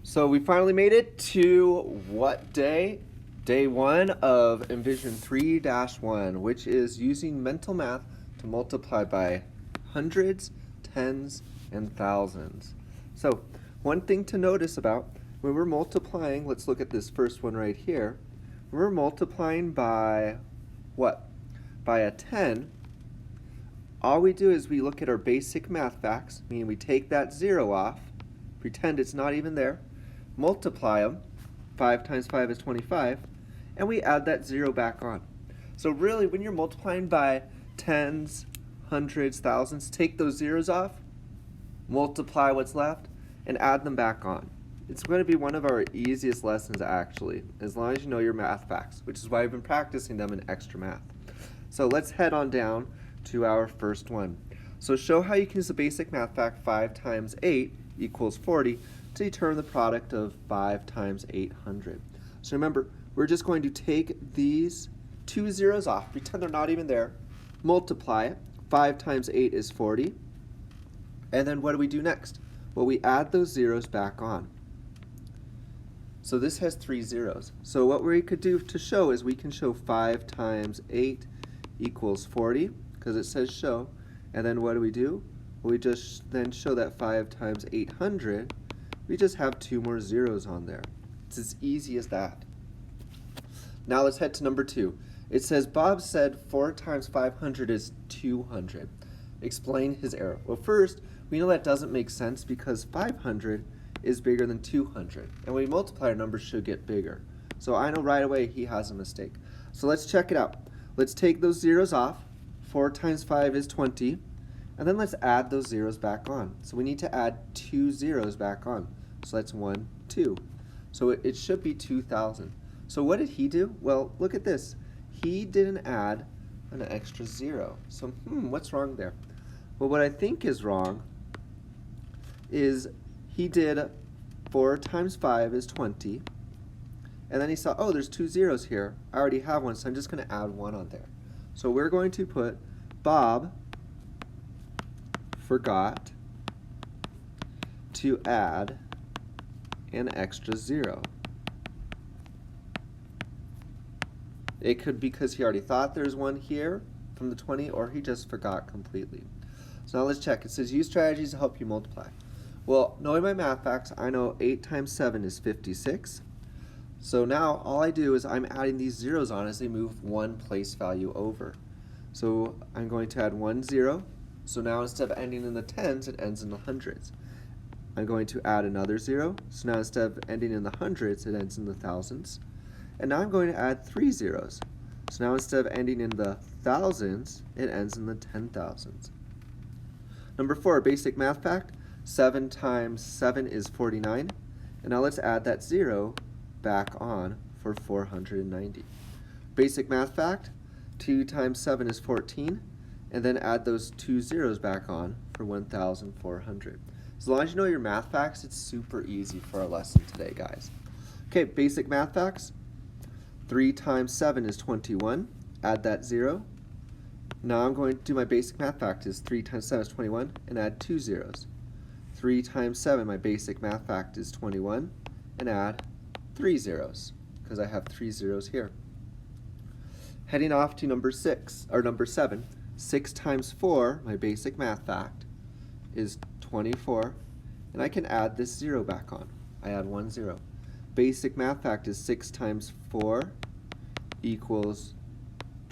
So we finally made it to what day? Day 1 of EnVision 3-1, which is using mental math to multiply by hundreds, tens, and thousands. So one thing to notice about when we're multiplying, let's look at this first one right here. We're multiplying by what? By a 10. All we do is we look at our basic math facts, meaning we take that 0 off, pretend it's not even there, multiply them, 5 times 5 is 25, and we add that 0 back on. So really, when you're multiplying by tens, hundreds, thousands, take those zeros off, multiply what's left, and add them back on. It's going to be one of our easiest lessons actually, as long as you know your math facts, which is why I've been practicing them in extra math. So let's head on down to our first one. So show how you can use the basic math fact 5 times 8 equals 40 to determine the product of 5 times 800. So remember, we're just going to take these two zeros off, pretend they're not even there, multiply it. 5 times 8 is 40. And then what do we do next? Well, we add those zeros back on. So this has 3 zeros. So what we could do to show is we can show 5 times 8 equals 40, because it says show. And then what do? We just then show that 5 times 800, we just have 2 more zeros on there. It's as easy as that. Now let's head to number 2. It says Bob said 4 times 500 is 200. Explain his error. Well, first, we know that doesn't make sense because 500 is bigger than 200. And when we multiply, our numbers should get bigger. So I know right away he has a mistake. So let's check it out. Let's take those zeros off. 4 times 5 is 20. And then let's add those zeros back on. So we need to add 2 zeros back on. So that's 1, 2. So it should be 2,000. So what did he do? Well, look at this. He didn't add an extra 0. So what's wrong there? Well, what I think is wrong is he did 4 times 5 is 20. And then he saw, oh, there's 2 zeros here. I already have one, so I'm just going to add 1 on there. So we're going to put Bob forgot to add an extra 0. It could be because he already thought there's one here from the 20, or he just forgot completely. So now let's check. It says use strategies to help you multiply. Well, knowing my math facts, I know 8 times 7 is 56. So now all I do is I'm adding these zeros on as they move one place value over. So I'm going to add 1 0. So now instead of ending in the tens, it ends in the hundreds. I'm going to add another 0. So now instead of ending in the hundreds, it ends in the thousands. And now I'm going to add 3 zeros. So now instead of ending in the thousands, it ends in the 10,000s. Number 4, basic math fact. 7 times 7 is 49. And now let's add that 0 back on for 490. Basic math fact. 2 times 7 is 14. And then add those 2 zeros back on for 1,400. As long as you know your math facts, it's super easy for our lesson today, guys. Okay, basic math facts. 3 times 7 is 21. Add that 0. Now I'm going to do my basic math fact is 3 times 7 is 21 and add 2 zeros. 3 times 7, my basic math fact is 21, and add 3 zeros because I have 3 zeros here. Heading off to number 7. 6 times 4, my basic math fact, is 24, and I can add this 0 back on. I add 1 0. Basic math fact is 6 times 4 equals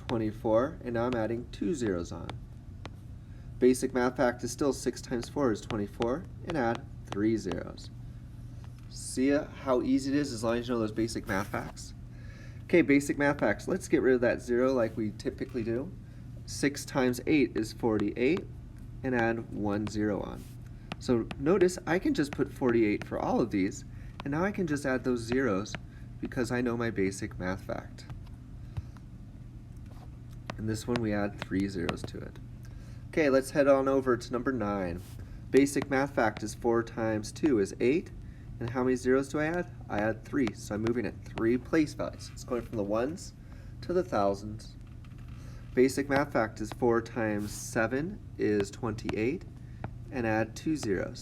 24, and now I'm adding 2 zeros on. Basic math fact is still 6 times 4 is 24, and add 3 zeros. See how easy it is as long as you know those basic math facts? Okay, basic math facts. Let's get rid of that 0 like we typically do. 6 times 8 is 48, and add 1 0 on. So notice I can just put 48 for all of these, and now I can just add those zeros because I know my basic math fact. And this one we add 3 zeros to it. Okay, let's head on over to number 9. Basic math fact is 4 times 2 is 8. And how many zeros do I add? I add 3. So I'm moving at 3 place values. It's going from the ones to the thousands. Basic math fact is 4 times 7 is 28. And add 2 zeros.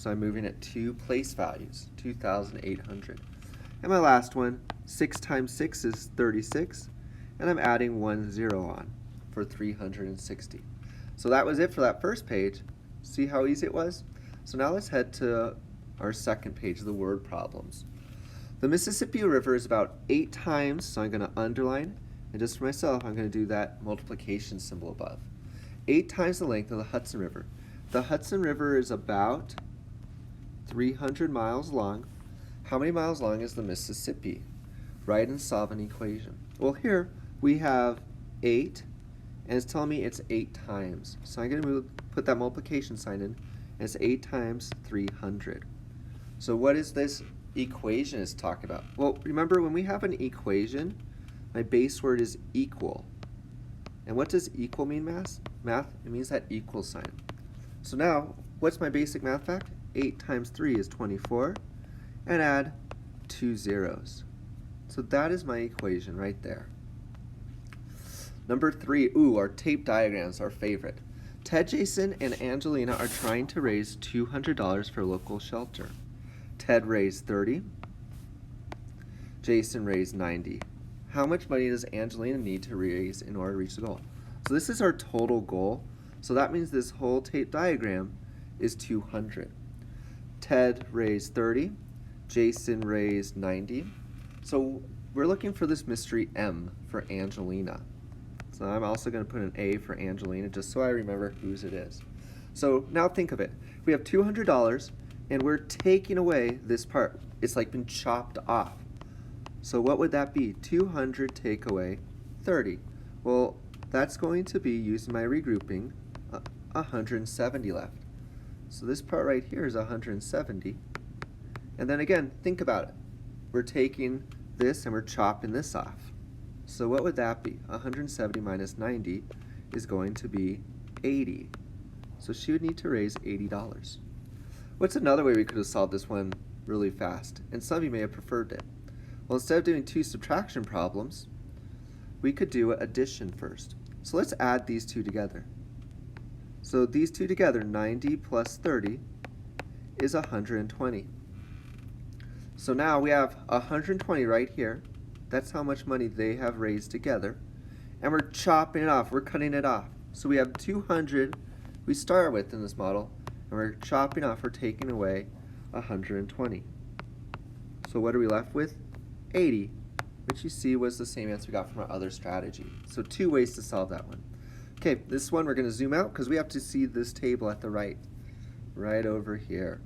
So I'm moving it 2 place values, 2,800. And my last one, 6 times 6 is 36, and I'm adding 1 0 on for 360. So that was it for that first page. See how easy it was? So now let's head to our second page, the word problems. The Mississippi River is about 8 times, so I'm going to underline, and just for myself, I'm going to do that multiplication symbol above. 8 times the length of the Hudson River. The Hudson River is about 300 miles long. How many miles long is the Mississippi? Write and solve an equation. Well, here we have 8, and it's telling me it's 8 times. So I'm going to put that multiplication sign in, and it's 8 times 300. So what is this equation is talking about? Well, remember when we have an equation, my base word is equal. And what does equal mean, math? It means that equal sign. So now, what's my basic math fact? 8 times 3 is 24, and add 2 zeros. So that is my equation right there. Number 3, our tape diagrams, our favorite. Ted, Jason, and Angelina are trying to raise $200 for a local shelter. Ted raised 30. Jason raised 90. How much money does Angelina need to raise in order to reach the goal? So this is our total goal. So that means this whole tape diagram is 200. Ted raised 30. Jason raised 90. So we're looking for this mystery M for Angelina. So I'm also going to put an A for Angelina just so I remember whose it is. So now think of it. We have $200 and we're taking away this part. It's like been chopped off. So what would that be? 200 take away 30. Well, that's going to be, using my regrouping, 170 left. So this part right here is 170. And then again, think about it. We're taking this and we're chopping this off. So what would that be? 170 minus 90 is going to be 80. So she would need to raise $80. What's another way we could have solved this one really fast? And some of you may have preferred it. Well, instead of doing 2 subtraction problems, we could do addition first. So let's add these two together. So these two together, 90 plus 30, is 120. So now we have 120 right here. That's how much money they have raised together. And we're chopping it off. We're cutting it off. So we have 200 we start with in this model, and we're chopping off, we're taking away 120. So what are we left with? 80, which you see was the same answer we got from our other strategy. So 2 ways to solve that one. Okay, this one we're going to zoom out because we have to see this table at the right over here.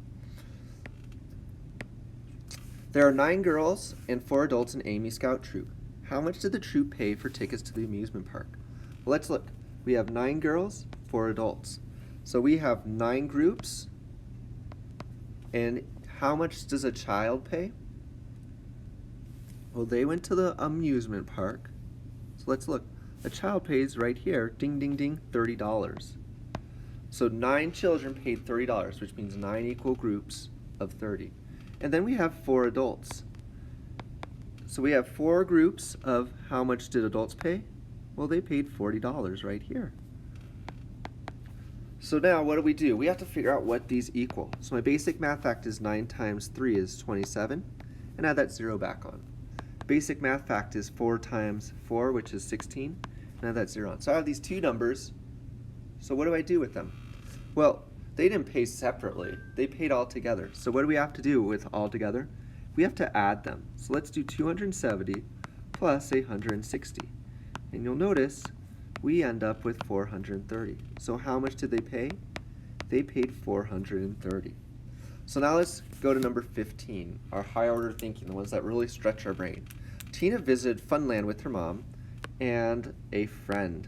There are 9 girls and 4 adults in Amy Scout troop. How much did the troop pay for tickets to the amusement park? Well, let's look. We have 9 girls, 4 adults. So we have 9 groups, and how much does a child pay? Well, they went to the amusement park. So let's look. A child pays right here, ding, ding, ding, $30. So 9 children paid $30, which means 9 equal groups of 30. And then we have 4 adults. So we have 4 groups of how much did adults pay? Well, they paid $40 right here. So now what do? We have to figure out what these equal. So my basic math fact is 9 times 3 is 27, and add that 0 back on. Basic math fact is 4 times 4, which is 16, and add that 0 on. So I have these 2 numbers, so what do I do with them? Well, they didn't pay separately, they paid all together. So what do we have to do with all together? We have to add them. So let's do 270 plus 160. And you'll notice we end up with 430. So how much did they pay? They paid 430. So now let's go to number 15, our high order thinking, the ones that really stretch our brain. Tina visited Funland with her mom and a friend.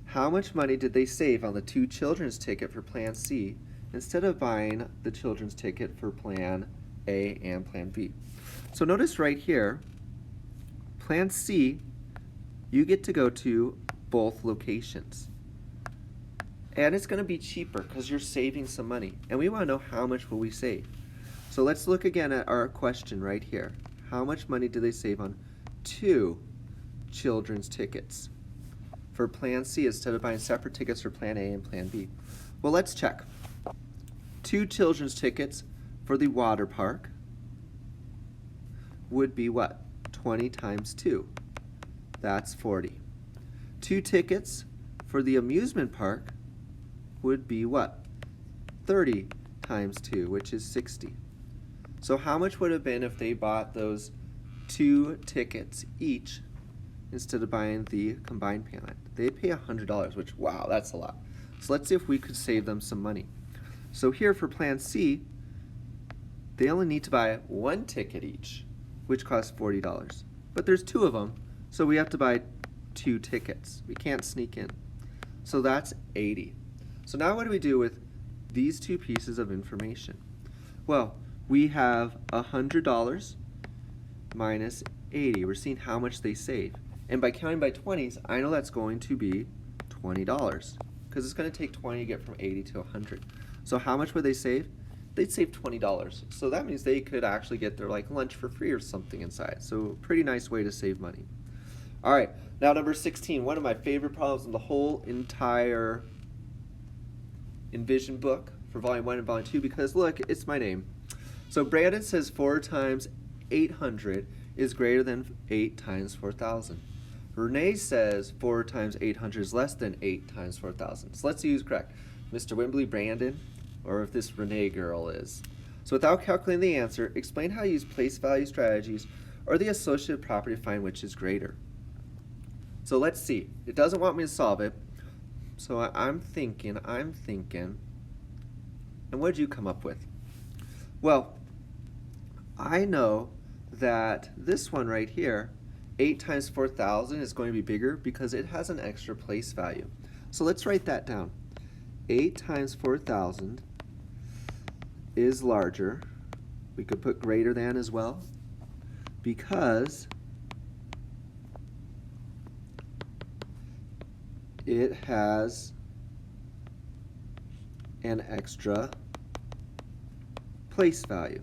How much money did they save on the 2 children's ticket for Plan C instead of buying the children's ticket for Plan A and Plan B? So notice right here, Plan C, you get to go to both locations. And it's going to be cheaper because you're saving some money. And we want to know how much will we save. So let's look again at our question right here. How much money do they save on 2 children's tickets for Plan C instead of buying separate tickets for Plan A and Plan B? Well, let's check. 2 children's tickets for the water park would be what? 20 times 2. That's 40. 2 tickets for the amusement park would be what? 30 times 2, which is 60. So how much would it have been if they bought those 2 tickets each instead of buying the combined payment? They pay $100, which, wow, that's a lot. So let's see if we could save them some money. So here for Plan C, they only need to buy 1 ticket each, which costs $40. But there's 2 of them, so we have to buy 2 tickets. We can't sneak in. So that's 80. So now what do we do with these 2 pieces of information? Well, we have $100 minus 80. We're seeing how much they save. And by counting by 20s, I know that's going to be $20 because it's going to take 20 to get from 80 to 100. So how much would they save? They'd save $20. So that means they could actually get their lunch for free or something inside. So pretty nice way to save money. All right, now number 16, one of my favorite problems in the whole entire EnVision book for Volume 1 and Volume 2 because look, it's my name. So Brandon says 4 times 800 is greater than 8 times 4,000. Renee says 4 times 800 is less than 8 times 4,000. So let's use correct. Mr. Wimbley, Brandon, or if this Renee girl is. So without calculating the answer, explain how you use place value strategies or the associative property to find which is greater. So let's see. It doesn't want me to solve it. So I'm thinking. And what did you come up with? Well, I know that this one right here, 8 times 4,000 is going to be bigger because it has an extra place value. So let's write that down. 8 times 4,000 is larger. We could put greater than as well because it has an extra place value.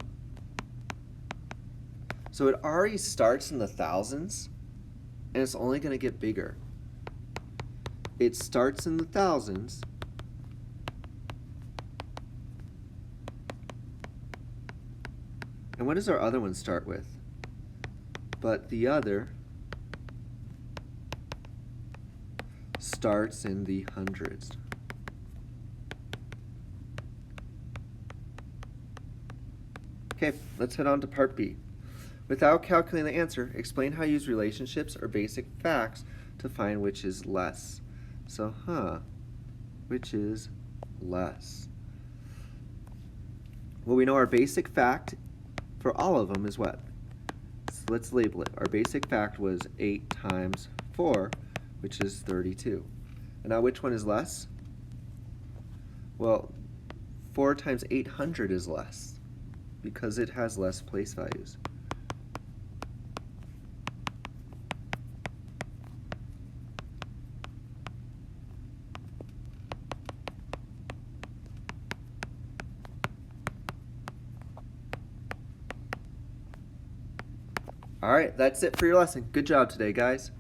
So it already starts in the thousands and it's only going to get bigger. It starts in the thousands and what does our other one start with? But the other starts in the hundreds. Okay, let's head on to part B. Without calculating the answer, explain how you use relationships or basic facts to find which is less. So, which is less? Well, we know our basic fact for all of them is what? So let's label it. Our basic fact was 8 times 4, which is 32. And now which one is less? Well, 4 times 800 is less because it has less place values. All right, that's it for your lesson. Good job today, guys.